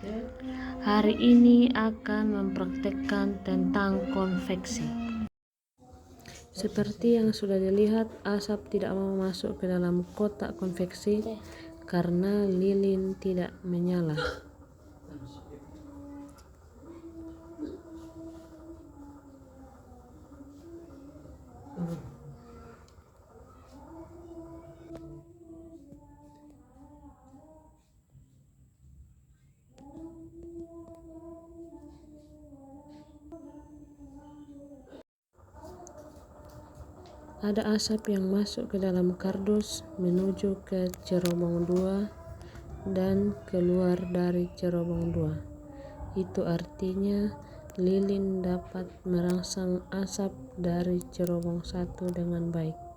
Hari ini akan mempraktekkan tentang konveksi. Seperti yang sudah dilihat, asap tidak mau masuk ke dalam kotak konveksi karena lilin tidak menyala. Ada asap yang masuk ke dalam kardus menuju ke cerobong 2 dan keluar dari cerobong 2. Itu artinya lilin dapat merangsang asap dari cerobong 1 dengan baik.